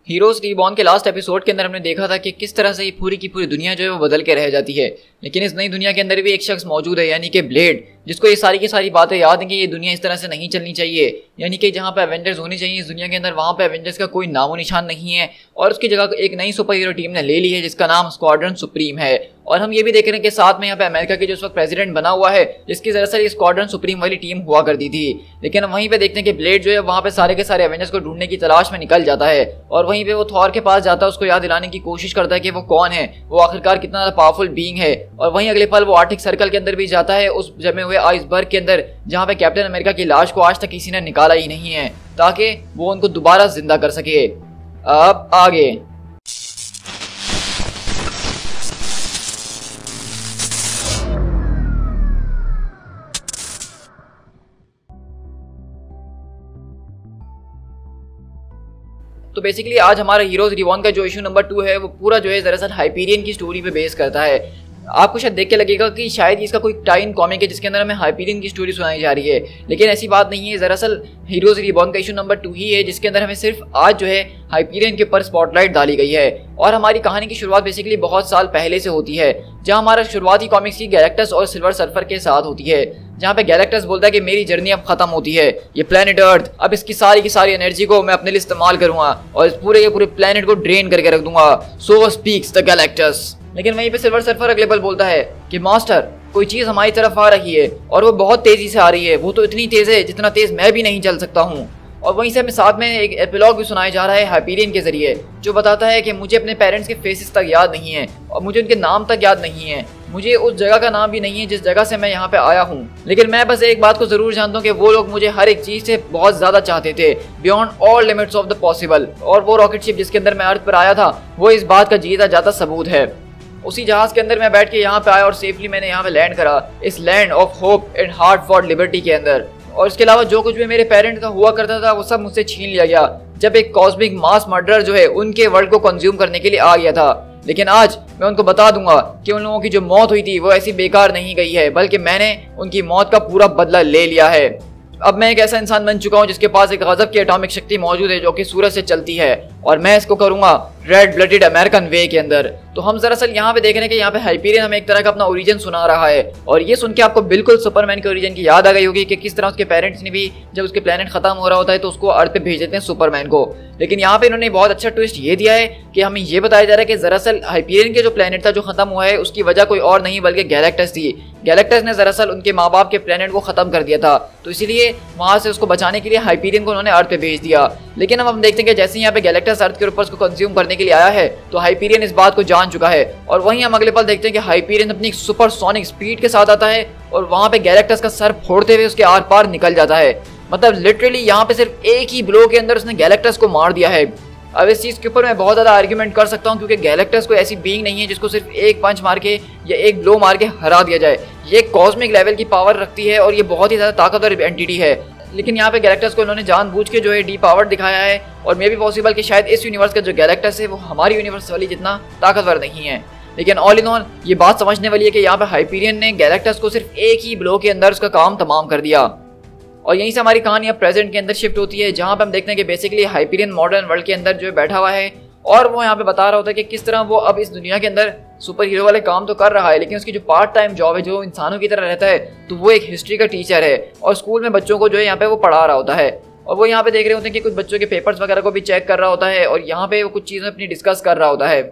Heroes reborn के last episode के अंदर हमने देखा था कि किस तरह से ये पूरी की पूरी दुनिया जो है वो बदल के रह जाती है। लेकिन इस नई दुनिया के अंदर भी एक शख्स मौजूद है, यानी कि ब्लेड, जिसको ये सारी की सारी बातें याद हैं कि ये दुनिया इस तरह से नहीं चलनी चाहिए। यानी कि जहाँ पे एवेंजर्स होनी चाहिए इस दुनिया के अंदर, वहाँ पे एवेंजर्स का कोई नामो निशान नहीं है और उसकी जगह एक नई सुपर हीरो टीम ने ले ली है जिसका नाम स्क्वाड्रन सुप्रीम है। और हम ये भी देख रहे हैं कि साथ में यहाँ पे अमेरिका के जो उस वक्त प्रेसिडेंट बना हुआ है, जिसकी दरअसल ये स्क्वाड्रन सुप्रीम वाली टीम हुआ करती थी। लेकिन वहीं पे देखते हैं कि ब्लेड जो है वहाँ पे सारे के सारे एवेंजर्स को ढूंढने की तलाश में निकल जाता है और वहीं पे वो थॉर के पास जाता है, उसको याद दिलाने की कोशिश करता है कि वो कौन है, वो आखिरकार कितना ज्यादा पावरफुल बीइंग है। और वहीं अगले पल वो आर्टिक सर्कल के अंदर भी जाता है, उस जमे हुए आइसबर्ग के अंदर, जहाँ पे कैप्टन अमेरिका की लाश को आज तक किसी ने निकाला ही नहीं है, ताकि वो उनको दोबारा जिंदा कर सके। अब आगे तो बेसिकली आज हमारा हीरोज रिबॉर्न का जो इशू नंबर 2 है वो पूरा जो है दरअसल हाइपीरियन की स्टोरी पे बेस करता है। आपको शायद देख के लगेगा कि शायद इसका कोई टाइन कॉमिक है जिसके अंदर हमें हाइपीरियन की स्टोरी सुनाई जा रही है, लेकिन ऐसी बात नहीं है। दरअसल हीरोज रिबॉर्न का इशू नंबर 2 ही है जिसके अंदर हमें सिर्फ आज जो है हाइपीरियन के ऊपर स्पॉटलाइट डाली गई है। और हमारी कहानी की शुरुआत बेसिकली बहुत साल पहले से होती है, जहाँ हमारा शुरुआती कॉमिक्स की गैलेक्टस और सिल्वर सर्फर के साथ होती है, जहाँ पे गैलेक्टस बोलता है कि मेरी जर्नी अब खत्म होती है, ये प्लेनेट अर्थ, अब इसकी सारी की सारी एनर्जी को मैं अपने लिए इस्तेमाल करूंगा और इस पूरे के पूरे प्लेनेट को ड्रेन करके रख दूंगा। सो स्पीक्स द गैलेक्टस। लेकिन वहीं पे सिल्वर सर्फर अगले पल बोलता है कि मास्टर, कोई चीज हमारी तरफ आ रही है और वो बहुत तेजी से आ रही है, वो तो इतनी तेज है जितना तेज मैं भी नहीं चल सकता हूँ। और वहीं से हमें साथ में एक एपिलॉग भी सुनाया जा रहा है हाइपीरियन के जरिए, जो बताता है कि मुझे अपने पेरेंट्स के फेसेस तक याद नहीं है और मुझे उनके नाम तक याद नहीं है, मुझे उस जगह का नाम भी नहीं है जिस जगह से मैं यहाँ पे आया हूँ। लेकिन मैं बस एक बात को जरूर जानता हूँ कि वो लोग मुझे हर एक चीज से बहुत ज्यादा चाहते थे, beyond all limits of the possible. और वो रॉकेट शिप जिसके अंदर मैं अर्थ पर आया था वो इस बात का जीता जाता सबूत है। उसी जहाज के अंदर मैं बैठ के यहाँ पे आया और सेफली मैंने यहाँ पे लैंड करा, इस land of hope and heart for liberty के अंदर। और इसके अलावा जो कुछ भी मेरे पेरेंट का हुआ करता था वो सब मुझसे छीन लिया गया जब एक कॉस्मिक मास मर्डरर जो है उनके वर्ल्ड को कंज्यूम करने के लिए आ गया था। लेकिन आज मैं उनको बता दूंगा कि उन लोगों की जो मौत हुई थी वो ऐसी बेकार नहीं गई है, बल्कि मैंने उनकी मौत का पूरा बदला ले लिया है। अब मैं एक ऐसा इंसान बन चुका हूँ जिसके पास एक गजब की एटॉमिक शक्ति मौजूद है जो कि सूरज से चलती है, और मैं इसको करूंगा रेड ब्लडेड अमेरिकन वे के अंदर। तो हम दरअसल यहाँ पे देख रहे हैं कि यहाँ पे हाइपीरियन हमें एक तरह का अपना ओरिजिन सुना रहा है, और ये सुन के आपको बिल्कुल सुपरमैन के ओरिजिन की याद आ गई होगी कि किस तरह उसके पेरेंट्स ने भी जब उसके प्लेनेट खत्म हो रहा होता है तो उसको अर्थ पे भेज देते हैं सुपरमैन को। लेकिन यहाँ पे इन्होंने बहुत अच्छा ट्विस्ट ये दिया है कि हमें ये बताया जा रहा है कि दरअसल हाइपीरियन के जो प्लेनेट था जो खत्म हुआ है उसकी वजह कोई और नहीं बल्कि गैलेक्टस थी। गैलेक्टस ने दरअसल उनके माँ बाप के प्लेनेट को खत्म कर दिया था, तो इसीलिए वहां से उसको बचाने के लिए हाइपीरियन को उन्होंने अर्थ पे भेज दिया। लेकिन अब हम देखते हैं कि जैसे यहाँ पे गैलेक्टस अर्थ के ऊपर उसको कंज्यूम करने के लिए आया है तो हाइपीरियन इस बात को जान चुका है। और वहीं हम अगले पल देखते हैं कि हाइपीरियन अपनी सुपरसोनिक स्पीड के साथ आता है और वहां पे गैलेक्टस का सर फोड़ते हुए उसके आर पार निकल जाता है। मतलब लिटरली यहाँ पे सिर्फ एक ही ब्लो के अंदर उसने गैलेक्टस को मार दिया है। अब इस चीज के ऊपर मैं बहुत ज्यादा आर्ग्यूमेंट कर सकता हूँ, क्योंकि गैलेक्टस कोई ऐसी बीइंग नहीं है जिसको सिर्फ एक पंच मार के या एक ब्लो मार के हरा दिया जाए। ये कॉस्मिक लेवल की पावर रखती है और ये बहुत ही ज्यादा ताकतवर एंटिटी है। लेकिन यहाँ पे गैलेक्टस को इन्होंने जानबूझ के जो है डी पावर दिखाया है, और मे भी पॉसिबल कि शायद इस यूनिवर्स का जो गैलेक्टस है वो हमारी यूनिवर्स वाली जितना ताकतवर नहीं है। लेकिन ऑल इन ऑल ये बात समझने वाली है कि यहाँ पे हाइपीरियन ने गैलेक्टस को सिर्फ एक ही ब्लो के अंदर उसका काम तमाम कर दिया। और यहीं से हमारी कहानी अब प्रेजेंट के अंदर शिफ्ट होती है, जहाँ पे हम देखते हैं कि बेसिकली हाइपीरियन मॉडर्न वर्ल्ड के अंदर जो है बैठा हुआ है, और वो यहाँ पे बता रहा होता है कि किस तरह वो अब इस दुनिया के अंदर सुपर हीरो वाले काम तो कर रहा है, लेकिन उसकी जो पार्ट टाइम जॉब है जो इंसानों की तरह रहता है, तो वो एक हिस्ट्री का टीचर है और स्कूल में बच्चों को जो है यहाँ पे वो पढ़ा रहा होता है। और वो यहाँ पे देख रहे होते हैं कि कुछ बच्चों के पेपर्स वगैरह को भी चेक कर रहा होता है और यहाँ पे वो कुछ चीज़ें अपनी डिस्कस कर रहा होता है।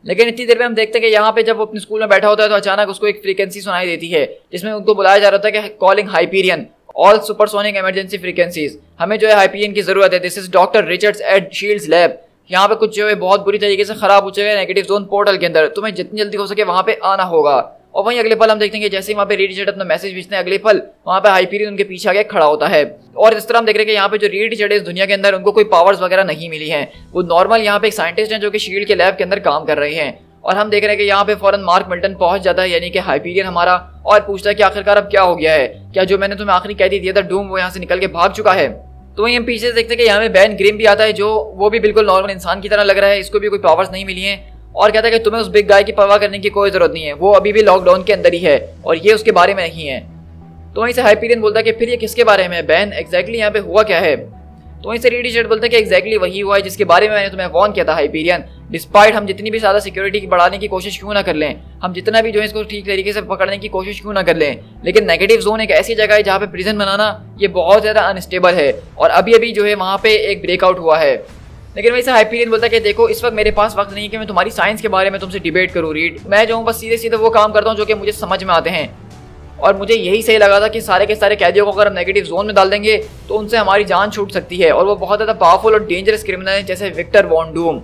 लेकिन इतनी देर में हम देखते हैं कि यहाँ पे जब वो अपने स्कूल में बैठा होता है तो अचानक उसको एक फ्रीक्वेंसी सुनाई देती है जिसमें उनको बुलाया जा रहा होता है कि calling Hyperion all supersonic emergency frequencies, हमें जो है हाइपीरियन की जरूरत है। This is doctor Richards at Shields lab. यहाँ पे कुछ जो है बहुत बुरी तरीके से खराब हो चुके हैं नेगेटिव जोन पोर्टल के अंदर, तुम्हें जितनी जल्दी हो सके वहां पे आना होगा। और वहीं अगले पल हम देखते हैं कि जैसे ही वहाँ पे रीड रिचर्ड अपना मैसेज भेजते हैं, अगले पल वहाँ पे हाइपीरियन उनके पीछे आगे खड़ा होता है। और इस तरह हम देख रहे हैं कि यहाँ पे जो रीड रिचर्ड है इस दुनिया के अंदर उनको कोई पावर्स वगैरह नहीं मिली है, वो नॉर्मल यहाँ पे एक साइंटिस्ट हैं जो कि शील्ड के लैब के अंदर काम कर रहे हैं। और हम देख रहे हैं कि यहाँ पे फौरन मार्क मिल्टन पहुंच जाता है, यानी कि हाइपीरियन हमारा, और पूछता है कि आखिरकार अब क्या हो गया है, क्या जो मैंने तुम्हें आखिरी कह दिया था डूम वो यहाँ से निकल के भाग चुका है। तो वहीं हम पीछे से देखते हैं कि यहाँ पे बैन ग्रिम भी आता है, जो वो भी बिल्कुल नॉर्मल इंसान की तरह लग रहा है, इसको भी कोई पावर्स नहीं मिली है, और कहता है कि तुम्हें उस बिग गाय की परवाह करने की कोई जरूरत नहीं है, वो अभी भी लॉकडाउन के अंदर ही है और ये उसके बारे में नहीं है। तो वहीं से हाइपीरियन बोलता है कि फिर ये किसके बारे में है बैन, एग्जैक्टली यहाँ पे हुआ क्या है। तो वहीं से रीड शर्ट बोलते हैं कि एग्जैक्टली वही हुआ है जिसके बारे में मैंने तुम्हें वार्न किया था हाइपीरियन। डिस्पाइट हम जितनी भी ज़्यादा सिक्योरिटी की बढ़ाने की कोशिश क्यों ना कर लें, हम जितना भी जो है इसको ठीक तरीके से पकड़ने की कोशिश क्यों ना कर लें, लेकिन नेगेटिव जोन एक ऐसी जगह है जहाँ पे प्रिजन बनाना ये बहुत ज़्यादा अनस्टेबल है और अभी अभी जो है वहाँ पे एक ब्रेकआउट हुआ है। लेकिन वैसे हाइपीरियन बोलता है कि देखो इस वक्त मेरे पास वक्त नहीं है कि मैं तुम्हारी साइंस के बारे में तुमसे डिबेट करूँ रीड। मैं जो हूँ बस सीधे सीधे वो काम करता हूँ जो कि मुझे समझ में आते हैं और मुझे यही सही लगा था कि सारे के सारे कैदियों को अगर हम नेगेटिव जोन में डाल देंगे तो उनसे हमारी जान छूट सकती है और वो बहुत ज़्यादा पावरफुल और डेंजरस क्रिमिनल हैं जैसे विक्टर वॉन डूम।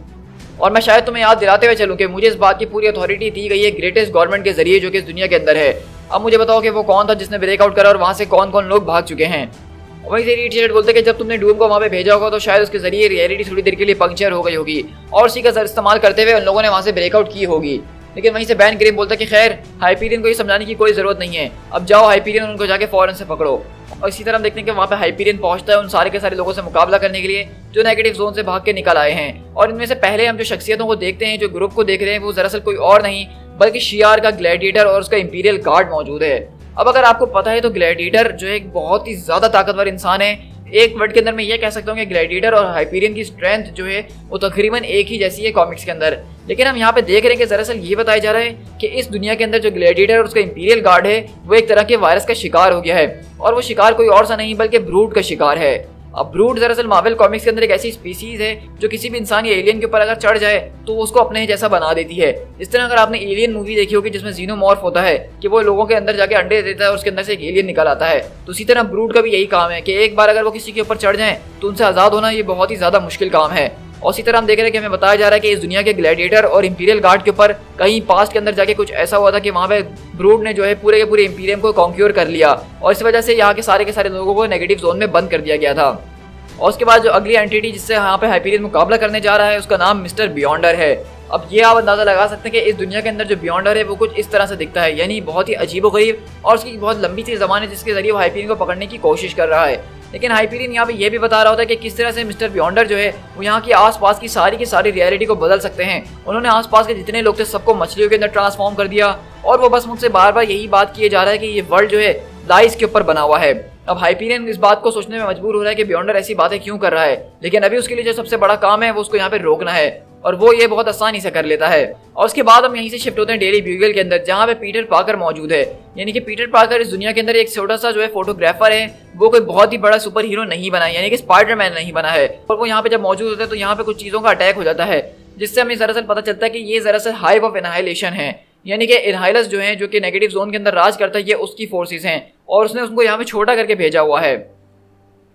और मैं शायद तुम्हें याद दिलाते हुए चलूँ कि मुझे इस बात की पूरी अथॉरिटी दी गई है ग्रेटेस्ट गवर्नमेंट के जरिए जो कि इस दुनिया के अंदर है। अब मुझे बताओ कि वो कौन था जिसने ब्रेकआउट करा और वहाँ से कौन कौन लोग भाग चुके हैं। वहीं से रीड शेड बोलते हैं कि जब तुमने डूम को वहाँ पे भेजा होगा तो शायद उसके जरिए रियलिटी थोड़ी देर के लिए पंक्चर हो गई होगी और उसी का इस्तेमाल करते हुए उन लोगों ने वहाँ से ब्रेकआउट की होगी। लेकिन वहीं से बैन ग्रिम बोलता है कि खैर हाइपीरियन को ये समझाने की कोई जरूरत नहीं है, अब जाओ हाइपीरियन उनको जाके फौरन से पकड़ो। और इसी तरह हम देखते हैं कि वहाँ पे हाइपीरियन पहुंचता है उन सारे के सारे लोगों से मुकाबला करने के लिए जो नेगेटिव जोन से भाग के निकल आए हैं। और इनमें से पहले हम जो शख्सियतों को देखते हैं, जो ग्रुप को देख रहे हैं, वो दरअसल कोई और नहीं बल्कि शियार का ग्लैडिएटर और उसका इंपीरियल गार्ड मौजूद है। अब अगर आपको पता है तो ग्लैडिएटर जो एक बहुत ही ज्यादा ताकतवर इंसान है। एक वर्ड के अंदर मैं ये कह सकता हूँ कि ग्लैडिएटर और हाइपीरियन की स्ट्रेंथ जो है वो तकरीबन एक ही जैसी है कॉमिक्स के अंदर। लेकिन हम यहाँ पे देख रहे हैं कि दरअसल ये बताया जा रहा है कि इस दुनिया के अंदर जो ग्लैडिएटर और उसका इंपीरियल गार्ड है वो एक तरह के वायरस का शिकार हो गया है और वो शिकार कोई और सा नहीं बल्कि ब्रूट का शिकार है। अब ब्रूट दरअसल मार्वल कॉमिक्स के अंदर एक ऐसी स्पीसीज है जो किसी भी इंसान या एलियन के ऊपर अगर चढ़ जाए तो वो उसको अपने जैसा बना देती है। इस तरह अगर आपने एलियन मूवी देखी होगी जिसमें जीनोमॉर्फ होता है कि वो लोगों के अंदर जाके अंडे देता है और उसके अंदर से एक एलियन निकल आता है, तो उसी तरह ब्रूट का भी यही काम है कि एक बार अगर वो किसी के ऊपर चढ़ जाए तो उनसे आज़ाद होना ये बहुत ही ज़्यादा मुश्किल काम है। और इसी तरह हम देख रहे हैं कि हमें बताया जा रहा है कि इस दुनिया के ग्लैडिएटर और इंपीरियल गार्ड के ऊपर कहीं पास्ट के अंदर जाके कुछ ऐसा हुआ था कि वहाँ पे ब्रूट ने जो है पूरे के पूरे इंपीरियम को कॉन्क्योर कर लिया और इस वजह से यहाँ के सारे लोगों को नेगेटिव जोन में बंद कर दिया गया था। और उसके बाद जो अगली एंटिटी जिससे यहाँ पे हाइपीरियन मुकाबला करने जा रहा है उसका नाम मिस्टर बियॉन्डर है। अब ये आप अंदाजा लगा सकते हैं कि इस दुनिया के अंदर जो बियॉन्डर है वो कुछ इस तरह से दिखता है, यानी बहुत ही अजीबोगरीब और उसकी बहुत लंबी सी ज़बान है जिसके जरिए वो हाइपीरियन को पकड़ने की कोशिश कर रहा है। लेकिन हाइपीरियन यहाँ पे ये भी बता रहा होता है कि किस तरह से मिस्टर बियॉन्डर जो है वो यहाँ की आसपास की सारी रियलिटी को बदल सकते हैं। उन्होंने आसपास के जितने लोग थे सबको मछलियों के अंदर ट्रांसफॉर्म कर दिया और वो बस मुझसे बार बार यही बात किए जा रहा है कि ये वर्ल्ड जो है लाइस के ऊपर बना हुआ है। अब हाइपीरियन इस बात को सोचने में मजबूर हो रहा है कि बियॉन्डर ऐसी बातें क्यों कर रहा है, लेकिन अभी उसके लिए जो सबसे बड़ा काम है वो उसको यहाँ पे रोकना है और वो ये बहुत आसानी से कर लेता है। और उसके बाद हम यहीं से शिफ्ट होते हैं डेली ब्यूगल के अंदर जहाँ पे पीटर पार्कर मौजूद है। यानी कि पीटर पार्कर इस दुनिया के अंदर एक छोटा सा जो है फोटोग्राफर है, वो कोई बहुत ही बड़ा सुपर हीरो नहीं बना है, यानी कि स्पाइडरमैन नहीं बना है। और वो यहाँ पे जब मौजूद होता है तो यहाँ पे कुछ चीज़ों का अटैक हो जाता है जिससे हमें दरअसल पता चलता है कि ये दरअसल हाइव ऑफ एनहाइलेशन है, यानी कि इनहाइलस जो है जो कि नेगेटिव जोन के अंदर राज करता है ये उसकी फोर्सेस हैं और उसने उसको यहाँ पे छोटा करके भेजा हुआ है।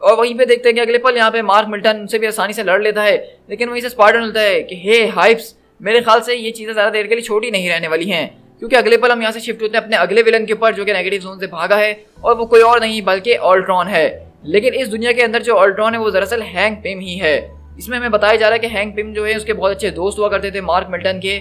और वहीं पे देखते हैं कि अगले पल यहाँ पे मार्क मिल्टन उनसे भी आसानी से लड़ लेता है, लेकिन वहीं से स्पाइडर मिलता है कि हे हाइप्स, मेरे ख्याल से ये चीज़ें ज़्यादा देर के लिए छोटी नहीं रहने वाली हैं, क्योंकि अगले पल हम यहाँ से शिफ्ट होते हैं अपने अगले विलन के ऊपर जो कि नेगेटिव जोन से भागा है और वो कोई और नहीं बल्कि अल्ट्रॉन है। लेकिन इस दुनिया के अंदर जो अल्ट्रॉन है वो दरअसल हैंक पिम ही है। इसमें हमें बताया जा रहा है कि हैंक पिम जो है उसके बहुत अच्छे दोस्त हुआ करते थे मार्क मिल्टन के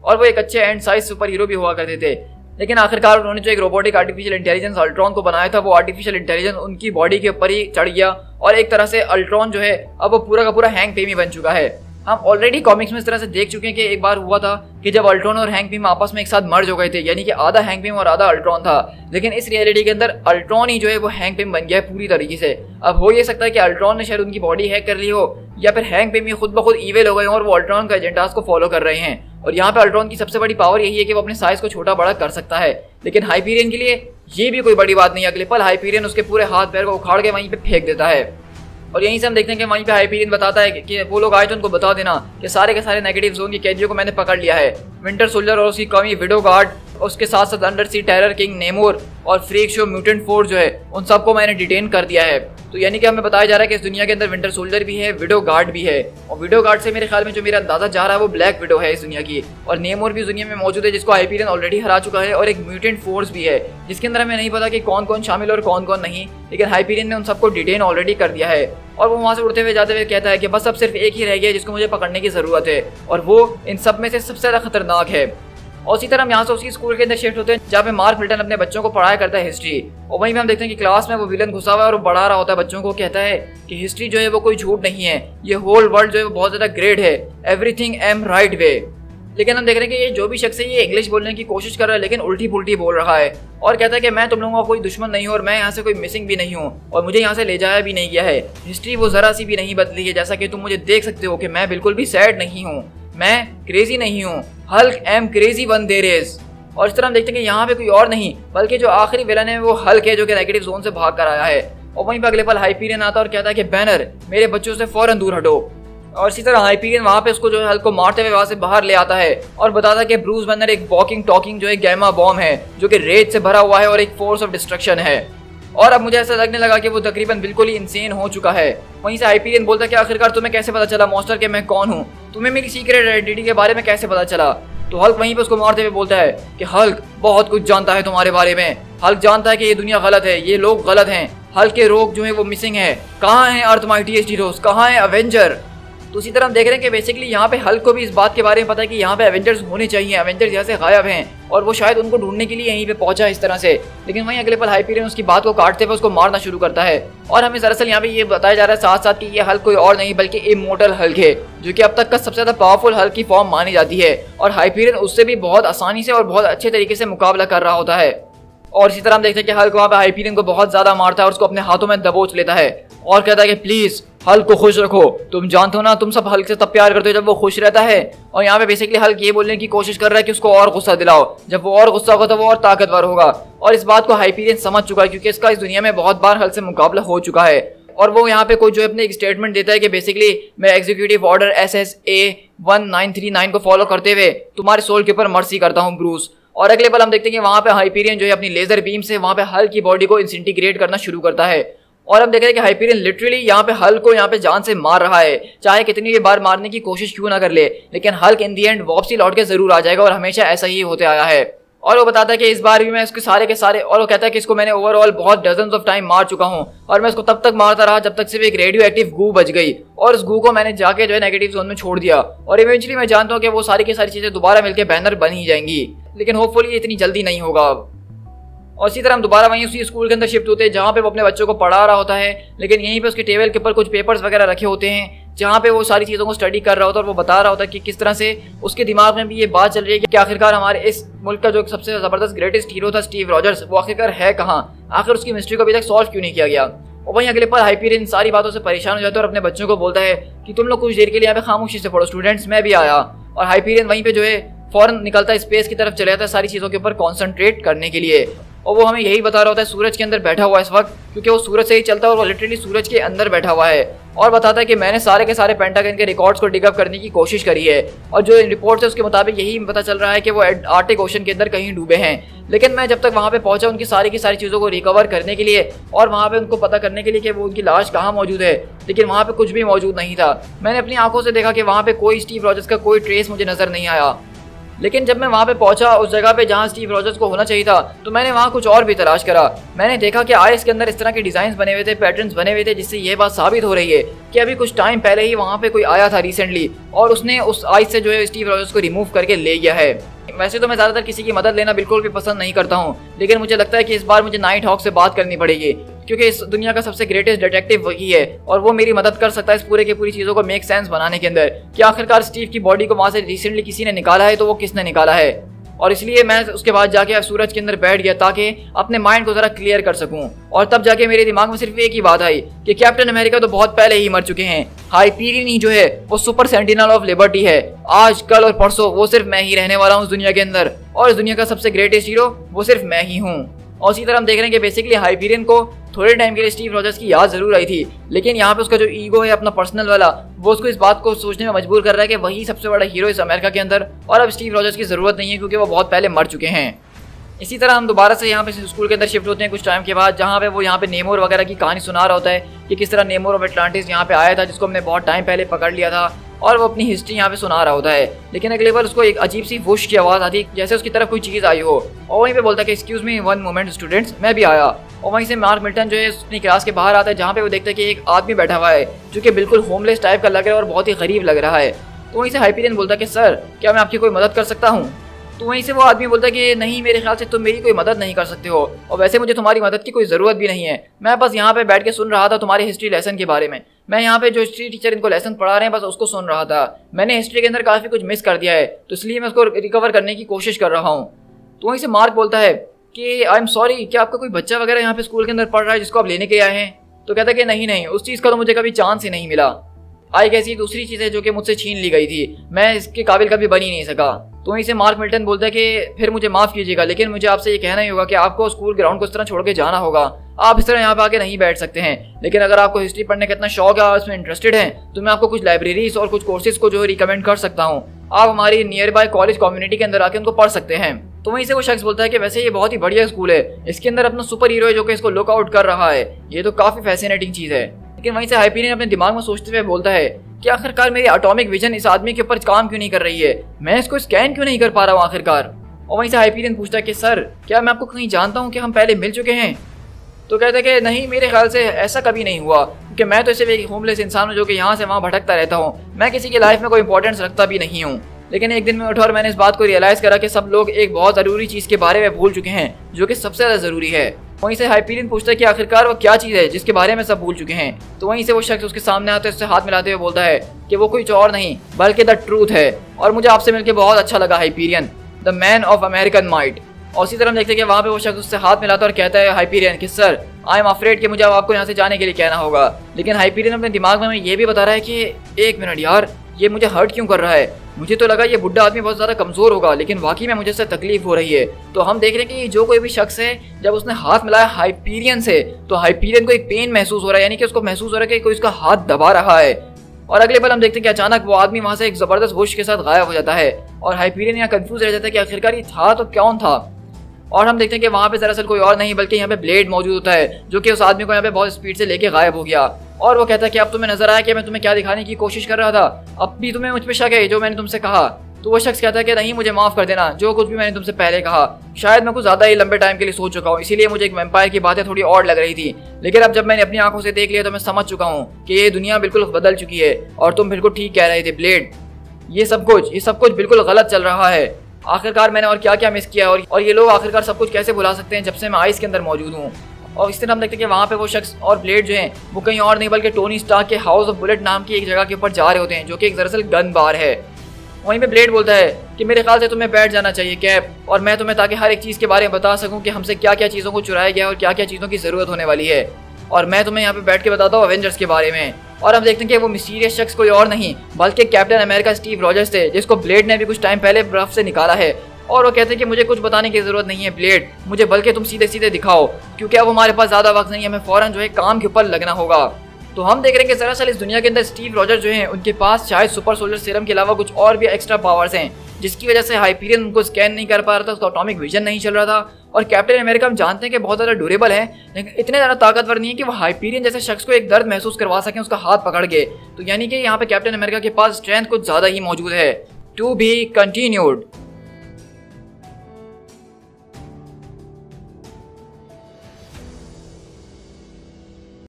और वो एक अच्छे एंड साइज सुपर हीरो भी हुआ करते थे। लेकिन आखिरकार उन्होंने जो एक रोबोटिक आर्टिफिशियल इंटेलिजेंस अल्ट्रॉन को बनाया था वो आर्टिफिशियल इंटेलिजेंस उनकी बॉडी के ऊपर ही चढ़ गया और एक तरह से अल्ट्रॉन जो है अब वो पूरा का पूरा हैंक पिम ही बन चुका है। हम ऑलरेडी कॉमिक्स में इस तरह से देख चुके हैं कि एक बार हुआ था कि जब अल्ट्रॉन और हैंक पिम आपस में एक साथ मर्ज हो गए थे, यानी कि आधा हैंक पिम और आधा अल्ट्रॉन था। लेकिन इस रियलिटी के अंदर अल्ट्रॉन ही जो है वो हैंक पिम बन गया है पूरी तरीके से। अब हो ये सकता है कि अल्ट्रॉन ने शायद उनकी बॉडी हैक कर ली हो या फिर हैंक पिम खुद ब खुद ईविल हो गए और वो अल्ट्रॉन का एजेंडास को फॉलो कर रहे हैं। और यहाँ पे अल्ट्रॉन की सबसे बड़ी पावर यही है कि वो अपने साइज को छोटा बड़ा कर सकता है, लेकिन हाइपीरियन के लिए ये भी कोई बड़ी बात नहीं है। अगले पल हाइपीरियन उसके पूरे हाथ पैर को उखाड़ के वहीं पे फेंक देता है और यहीं से हम देखते हैं कि वहीं पे हाइपीरियन बताता है कि वो लोग आए तो उनको बता देना कि सारे के सारे नेगेटिव जोन की कैदियों को मैंने पकड़ लिया है। विंटर सोल्जर और उसकी कमी विडो गार्ड, उसके साथ साथ अंडर सी टेरर किंग नेमोर और फ्रीक शो म्यूटेंट फोर्स जो है उन सबको मैंने डिटेन कर दिया है। तो यानी कि हमें बताया जा रहा है कि इस दुनिया के अंदर विंटर सोल्जर भी है, विडो गार्ड भी है और विडो गार्ड से मेरे ख्याल में जो मेरा अंदाजा जा रहा है वो ब्लैक विडो है इस दुनिया की। और नेमोर भी इस दुनिया में मौजूद है जिसको हाइपीरियन ऑलरेडी हरा चुका है और एक म्यूटेंट फोर्स भी है जिसके अंदर हमें नहीं पता कि कौन कौन शामिल और कौन कौन नहीं, लेकिन हाइपीरियन ने उन सबको डिटेन ऑलरेडी कर दिया है। और वो वहाँ से उड़ते हुए जाते हुए कहता है कि बस अब सिर्फ एक ही रह गया जिसको मुझे पकड़ने की जरूरत है और वो इन सब में से सबसे ज्यादा खतरनाक है। और इसी तरह हम यहाँ से उसी स्कूल के अंदर शिफ्ट होते हैं जहाँ पे मार्क मिल्टन अपने बच्चों को पढ़ाया करता है हिस्ट्री। और वहीं पे हम देखते हैं कि क्लास में वो विलन घुसा हुआ है और वो पढ़ा रहा होता है बच्चों को, कहता है कि हिस्ट्री जो है वो कोई झूठ नहीं है, ये होल वर्ल्ड जो है वो बहुत ज्यादा ग्रेट है, एवरीथिंग एम राइट वे। लेकिन हम देख रहे हैं कि ये जो भी शख्स है ये इंग्लिश बोलने की कोशिश कर रहा है लेकिन उल्टी पुल्टी बोल रहा है और कहता है कि मैं तुम लोगों का कोई दुश्मन नहीं हूँ और मैं यहाँ से कोई मिसिंग भी नहीं हूँ और मुझे यहाँ से ले जाया भी नहीं गया है। हिस्ट्री वो जरा सी भी नहीं बदली है, जैसा कि तुम मुझे देख सकते हो कि मैं बिल्कुल भी सैड नहीं हूँ, मैं क्रेजी नहीं हूँ। Hulk am crazy one there is. और इस तरह हम देखते हैं कि यहाँ पे कोई और नहीं बल्कि जो आखिरी विलन है वो हल्क है, जो कि नेगेटिव जोन से भाग कर आया है। और वहीं पर अगले पल हाइपीरियन आता है और कहता है कि बैनर मेरे बच्चों से फौरन दूर हटो। और इसी तरह हाइपीरियन वहाँ पे उसको जो है हल्क को मारते हुए वहाँ से बाहर ले आता है और बताता है कि ब्रूस बैनर एक वॉकिंग टॉकिंग जो है गैमा बॉम्ब है जो कि रेज से भरा हुआ है और एक फोर्स ऑफ डिस्ट्रक्शन है। और अब मुझे ऐसा लगने लगा कि वो तकरीबन बिल्कुल ही इंसेन हो चुका है। वहीं से हाइपीरियन बोलता है कि आखिरकार तुम्हें कैसे पता चला मॉन्स्टर के मैं कौन हूँ, तुम्हें मेरी सीक्रेट आइडेंटिटी के बारे में कैसे पता चला। तो हल्क वहीं पे उसको मारते हुए बोलता है कि हल्क बहुत कुछ जानता है तुम्हारे बारे में। हल्क जानता है कि ये दुनिया गलत है, ये लोग गलत हैं, हल्क के रोग जो है वो मिसिंग है। कहाँ है अर्थ माइटीएस्ट हीरोज, कहाँ है एवेंजर। तो उसी तरह हम देख रहे हैं कि बेसिकली यहाँ पे हल्क को भी इस बात के बारे में पता है कि यहाँ पे एवेंजर्स होने चाहिए, एवेंजर्स यहाँ से गायब हैं और वो शायद उनको ढूंढने के लिए यहीं पे पहुंचा इस तरह से। लेकिन वहीं अगले पल हाइपीरियन उसकी बात को काटते हुए उसको मारना शुरू करता है और हमें दरअसल यहाँ पे ये बताया जा रहा है साथ साथ कि ये हल्क कोई और नहीं बल्कि इमोर्टल हल्क है, जो कि अब तक का सबसे ज्यादा पावरफुल हल्क की फॉर्म मानी जाती है। और हाइपीरियन उससे भी बहुत आसानी से और बहुत अच्छे तरीके से मुकाबला कर रहा होता है। और इसी तरह हम देखते हैं कि हल्क वहाँ पे हाइपीरियन को बहुत ज्यादा मारता है और उसको अपने हाथों में दबोच लेता है और कहता है कि प्लीज हल्क को खुश रखो, तुम जानते हो ना तुम सब हल्क से तब प्यार करते हो जब वो खुश रहता है। और यहाँ पे बेसिकली हल्क ये बोलने की कोशिश कर रहा है कि उसको और गुस्सा दिलाओ, जब वो और गुस्सा होगा तो वो और ताकतवर होगा। और इस बात को हाइपीरियन समझ चुका है क्योंकि इसका इस दुनिया में बहुत बार हल्क से मुकाबला हो चुका है। और वो यहाँ पे कोई जो अपने एक स्टेटमेंट देता है कि बेसिकली मैं एग्जीक्यूटिव ऑर्डर SSA 1939 को फॉलो करते हुए तुम्हारे सोल के ऊपर मर्सी करता हूँ ब्रूस। और अगले पल हम देखते हैं कि वहाँ पे हाइपीरियन जो है अपनी लेजर बीम से वहाँ पे हल्क की बॉडी को इंसिंटीग्रेट करना शुरू करता है। और हम देख रहे हैं कि हाइपीरियन लिटरली यहाँ पे हल्क को यहाँ पे जान से मार रहा है, चाहे कितनी भी बार मारने की कोशिश क्यों ना कर ले, लेकिन हल्क इन दी एंड वापसी लौट के जरूर आ जाएगा और हमेशा ऐसा ही होते आया है। और वो बताता है कि इस बार भी मैं इसके सारे के सारे, और वो कहता है कि इसको मैंने ओवरऑल बहुत डजन्स ऑफ टाइम मार चुका हूँ और मैं इसको तब तक मारता रहा जब तक सिर्फ एक रेडियो एक्टिव गू बच गई और उस गू को मैंने जाके जो है नेगेटिव जोन में छोड़ दिया। और इवेंचुअली मैं जानता हूँ कि वो सारी की सारी चीजें दोबारा मिलकर बैनर बन ही जाएंगी, लेकिन होपफुली इतनी जल्दी नहीं होगा। और इसी तरह हम दोबारा वहीं उसी स्कूल के अंदर शिफ्ट होते हैं जहाँ पे वो अपने बच्चों को पढ़ा रहा होता है, लेकिन यहीं पे उसके टेबल के ऊपर कुछ पेपर्स वगैरह रखे होते हैं जहाँ पे वो सारी चीज़ों को स्टडी कर रहा होता है। और वो बता रहा होता है कि किस तरह से उसके दिमाग में भी ये बात चल रही है कि आखिरकार हमारे इस मुल्क का जो सबसे ज़बरदस्त ग्रेटेस्ट हीरो था स्टीव रॉजर्स, वो आखिरकार है कहाँ, आखिर उसकी मिस्ट्री को अभी तक सॉल्व क्यों नहीं किया गया। और वहीं अगले पर हाइपीरियन सारी बातों से परेशान हो जाता है और अपने बच्चों को बोलता है कि तुम लोग कुछ देर के लिए यहाँ पे खामोशी से पढ़ो स्टूडेंट्स, मैं भी आया। और हाइपीरियन वहीं पे जो है फौरन निकलता है, स्पेस की तरफ चले जाता है सारी चीज़ों के ऊपर कॉन्सेंट्रेट करने के लिए। और वो हमें यही बता रहा होता है सूरज के अंदर बैठा हुआ है इस वक्त, क्योंकि वो सूरज से ही चलता है और वो लिटरली सूरज के अंदर बैठा हुआ है। और बताता है कि मैंने सारे के सारे पेंटागन के रिकॉर्ड्स को डिगअप करने की कोशिश करी है और जो रिपोर्ट है उसके मुताबिक यही पता चल रहा है कि वो आर्टिक ओशन के अंदर कहीं डूबे हैं। लेकिन मैं जब तक वहाँ पे पहुंचा उनकी सारी की सारी चीज़ों को रिकवर करने के लिए और वहाँ पे उनको पता करने के लिए कि वो उनकी लाश कहाँ मौजूद है, लेकिन वहाँ पे कुछ भी मौजूद नहीं था। मैंने अपनी आंखों से देखा कि वहाँ पे कोई स्टीव रॉजर्स का कोई ट्रेस मुझे नजर नहीं आया। लेकिन जब मैं वहाँ पे पहुंचा उस जगह पे जहाँ स्टीव रॉजर्स को होना चाहिए था, तो मैंने वहाँ कुछ और भी तलाश करा। मैंने देखा कि आइस के अंदर इस तरह के डिजाइन बने हुए थे, पैटर्न्स बने हुए थे, जिससे ये बात साबित हो रही है कि अभी कुछ टाइम पहले ही वहाँ पे कोई आया था रिसेंटली और उसने उस आइस से जो है स्टीव रॉजर्स को रिमूव करके ले गया है। वैसे तो मैं ज़्यादातर किसी की मदद लेना बिल्कुल भी पसंद नहीं करता हूँ, लेकिन मुझे लगता है कि इस बार मुझे नाइट हॉक से बात करनी पड़ेगी, क्योंकि इस दुनिया का सबसे ग्रेटेस्ट डिटेक्टिव वही है और वो मेरी मदद कर सकता है इस पूरे की पूरी चीज़ों को मेक सेंस बनाने के अंदर कि आखिरकार स्टीव की बॉडी को वहाँ से रिसेंटली किसी ने निकाला है तो वो किसने निकाला है। और इसलिए मैं उसके बाद जाके सूरज के अंदर बैठ गया ताकि अपने माइंड को ज़रा क्लियर कर सकूं। और तब जाके मेरे दिमाग में सिर्फ एक ही बात आई कि कैप्टन अमेरिका तो बहुत पहले ही मर चुके हैं, हाइपीरियन ही जो है वो सुपर सेंटिनल ऑफ लिबर्टी है, आज कल और परसों वो सिर्फ मैं ही रहने वाला हूँ इस दुनिया के अंदर और इस दुनिया का सबसे ग्रेटेस्ट हीरो वो सिर्फ मैं ही हूँ। और इसी तरह हम देख रहे हैं कि बेसिकली हाइपीरियन को थोड़े टाइम के लिए स्टीव रॉजर्स की याद जरूर आई थी, लेकिन यहाँ पे उसका जो ईगो है अपना पर्सनल वाला, वो उसको इस बात को सोचने में मजबूर कर रहा है कि वही सबसे बड़ा हीरो इस अमेरिका के अंदर और अब स्टीव रॉजर्स की जरूरत नहीं है क्योंकि वो बहुत पहले मर चुके हैं। इसी तरह हम दोबारा से यहाँ पे स्कूल के अंदर शिफ्ट होते हैं कुछ टाइम के बाद, जहाँ पे वो यहाँ पे नेमोर वगैरह की कहानी सुना रहा होता है कि किस तरह नेमोर ऑफ अटलांटिस यहाँ पे आया था, जिसको हमने बहुत टाइम पहले पकड़ लिया था, और वो अपनी हिस्ट्री यहाँ पे सुना रहा होता है। लेकिन अगले बार उसको एक अजीब सी वुश की आवाज़ आती है जैसे उसकी तरफ कोई चीज़ आई हो, और वहीं पे बोलता है कि excuse me one moment students, मैं भी आया। और वहीं से मार्क मिल्टन जो है अपनी क्लास के बाहर आता है जहाँ पे वो देखता है कि एक आदमी बैठा हुआ है जो कि बिल्कुल होमलेस टाइप का लग रहा है और बहुत ही गरीब लग रहा है। तो वहीं से हाइपीरियन बोलता है कि सर क्या मैं आपकी कोई मदद कर सकता हूँ। तो वहीं से वो आदमी बोलता है कि नहीं, मेरे ख्याल से तुम मेरी कोई मदद नहीं कर सकते हो और वैसे मुझे तुम्हारी मदद की कोई ज़रूरत भी नहीं है, मैं बस यहाँ पे बैठ के सुन रहा था तुम्हारे हिस्ट्री लेसन के बारे में। मैं यहाँ पे जो हिस्ट्री टीचर इनको लेसन पढ़ा रहे हैं बस उसको सुन रहा था। मैंने हिस्ट्री के अंदर काफ़ी कुछ मिस कर दिया है, तो इसलिए मैं उसको रिकवर करने की कोशिश कर रहा हूँ। तो वहीं से मार्क बोलता है कि आई एम सॉरी, क्या आपका कोई बच्चा वगैरह यहाँ पे स्कूल के अंदर पढ़ रहा है जिसको आप लेने के आए हैं? तो कहता है कि नहीं, उस चीज़ का तो मुझे कभी चांस ही नहीं मिला। आई कैसी दूसरी चीज़ है जो कि मुझसे छीन ली गई थी, मैं इसके काबिल कभी बन ही नहीं सका। तो वहीं से मार्क मिल्टन बोलता है कि फिर मुझे माफ़ कीजिएगा, लेकिन मुझे आपसे ये कहना ही होगा कि आपको स्कूल ग्राउंड को इस तरह छोड़ के जाना होगा। आप इस तरह यहाँ पे आके नहीं बैठ सकते हैं। लेकिन अगर आपको हिस्ट्री पढ़ने का इतना शौक है और इसमें इंटरेस्टेड हैं, तो मैं आपको कुछ लाइब्रेरीज और कुछ कोर्सेज को जो है रिकमेंड कर सकता हूँ। आप हमारी नियर बाय कॉलेज कम्युनिटी के अंदर आके उनको पढ़ सकते हैं। तो वहीं से वो शख्स बोलता है कि वैसे ये बहुत ही बढ़िया स्कूल है, इसके अंदर अपना सुपर हीरो है जो कि इसको लुकआउट कर रहा है, ये तो काफ़ी फैसिनेटिंग चीज़ है। लेकिन वहीं से हाइपीरियन अपने दिमाग में सोचते हुए बोलता है कि आखिरकार मेरी एटॉमिक विजन इस आदमी के ऊपर काम क्यों नहीं कर रही है, मैं इसको स्कैन क्यों नहीं कर पा रहा हूँ आखिरकार। और वहीं से हाइपीरियन पूछता है कि सर, क्या मैं आपको कहीं जानता हूँ कि हम पहले मिल चुके हैं? तो कहते हैं कि नहीं, मेरे ख्याल से ऐसा कभी नहीं हुआ, क्योंकि मैं तो सिर्फ एक होमलेस इंसान हूँ जो कि यहाँ से वहाँ भटकता रहता हूँ। मैं किसी की लाइफ में कोई इंपॉर्टेंस रखता भी नहीं हूँ। लेकिन एक दिन मैं उठा और मैंने इस बात को रियलाइज़ करा कि सब लोग एक बहुत ज़रूरी चीज़ के बारे में भूल चुके हैं जो कि सबसे ज़्यादा ज़रूरी है। वहीं से हाइपीरियन पूछता है कि आखिरकार वो क्या चीज़ है जिसके बारे में सब भूल चुके हैं। तो वहीं से वो शख्स उसके सामने आता है, उससे हाथ मिलाते हुए बोलता है कि वो कुछ और नहीं बल्कि द ट्रूथ है। और मुझे आपसे मिलकर बहुत अच्छा लगा Hyperion, the man of American might. और उसी तरह हम देखते हैं कि वहाँ पे वो शख्स उससे हाथ मिलाता है और कहता है हाइपीरियन कि सर, आई एम अफ्रेड कि मुझे अब आपको यहाँ से जाने के लिए कहना होगा। लेकिन हाइपीरियन अपने दिमाग में ये भी बता रहा है कि एक मिनट यार, ये मुझे हर्ट क्यों कर रहा है? मुझे तो लगा ये बुढ़ा आदमी बहुत ज़्यादा कमज़ोर होगा, लेकिन वाकई में मुझे इससे तकलीफ हो रही है। तो हम देख रहे हैं कि जो कोई भी शख्स है, जब उसने हाथ मिलाया हाइपीरियन से, तो हाइपीरियन को एक पेन महसूस हो रहा है, यानी कि उसको महसूस हो रहा है कि कोई उसका हाथ दबा रहा है। और अगले पल हम देखते हैं कि अचानक वो आदमी वहाँ से एक ज़बरदस्त वुश के साथ गायब हो जाता है और हाइपीरियन यहाँ कंफ्यूज रह जाता है कि आखिरकार ये था तो कौन था। और हम देखते हैं कि वहाँ पे दरअसल कोई और नहीं बल्कि यहाँ पे ब्लेड मौजूद होता है, जो कि उस आदमी को यहाँ पे बहुत स्पीड से लेके गायब हो गया। और वो कहता है कि अब तुम्हें नजर आया कि मैं तुम्हें क्या दिखाने की कोशिश कर रहा था, अब भी तुम्हें मुझ पे शक है जो मैंने तुमसे कहा। तो वो शख्स कहता है कि नहीं, मुझे माफ कर देना, जो कुछ भी मैंने तुमसे पहले कहा शायद मैं कुछ ज़्यादा ही लंबे टाइम के लिए सोच चुका हूँ, इसीलिए मुझे एक वैम्पायर की बातें थोड़ी और लग रही थी। लेकिन अब जब मैंने अपनी आंखों से देख लिया तो मैं समझ चुका हूँ कि ये दुनिया बिल्कुल बदल चुकी है और तुम बिल्कुल ठीक कह रहे थे ब्लेड। ये सब कुछ बिल्कुल गलत चल रहा है। आखिरकार मैंने और क्या क्या मिस किया और ये लोग आखिरकार सब कुछ कैसे भुला सकते हैं जब से मैं आइस के अंदर मौजूद हूँ। और इस तरह हम देखते हैं कि वहाँ पे वो शख्स और ब्लेड जो हैं वो कहीं और नहीं बल्कि टोनी स्टार्क के हाउस ऑफ बुलेट नाम की एक जगह के ऊपर जा रहे होते हैं, जो कि एक दरअसल गन बार है। वहीं पे ब्लेड बोलता है कि मेरे ख्याल से तुम्हें बैठ जाना चाहिए कैप, और मैं तुम्हें ताकि हर एक चीज़ के बारे में बता सकूँ कि हमसे क्या क्या चीज़ों को चुराया गया और क्या क्या चीज़ों की ज़रूरत होने वाली है। और मैं तुम्हें यहाँ पे बैठ के बताता हूँ अवेंजर्स के बारे में। और हम देखते हैं कि वो मिस्टीरियस शख्स कोई और नहीं बल्कि कैप्टन अमेरिका स्टीव रॉजर्स थे, जिसको ब्लेड ने भी कुछ टाइम पहले बर्फ से निकाला है। और वो कहते हैं कि मुझे कुछ बताने की ज़रूरत नहीं है ब्लेड, मुझे बल्कि तुम सीधे सीधे दिखाओ, क्योंकि अब हमारे पास ज़्यादा वक्त नहीं है, हमें फ़ौरन जो है काम के ऊपर लगना होगा। तो हम देख रहे हैं कि दरअसल इस दुनिया के अंदर स्टीव रॉजर्स जो हैं उनके पास शायद सुपर सोलर सीरम के अलावा कुछ और भी एक्स्ट्रा पावर्स हैं, जिसकी वजह से हाइपीरियन उनको स्कैन नहीं कर पा रहा था, उसका एटॉमिक विजन नहीं चल रहा था। और कैप्टन अमेरिका हम जानते हैं कि बहुत ज़्यादा ड्यूरेबल है, लेकिन इतने ज़्यादा ताकतवर नहीं है कि वो हाइपीरियन जैसे शख्स को एक दर्द महसूस करवा सकें उसका हाथ पकड़ के। तो यानी कि यहाँ पे कैप्टन अमेरिका के पास स्ट्रेंथ कुछ ज़्यादा ही मौजूद है। To be continued.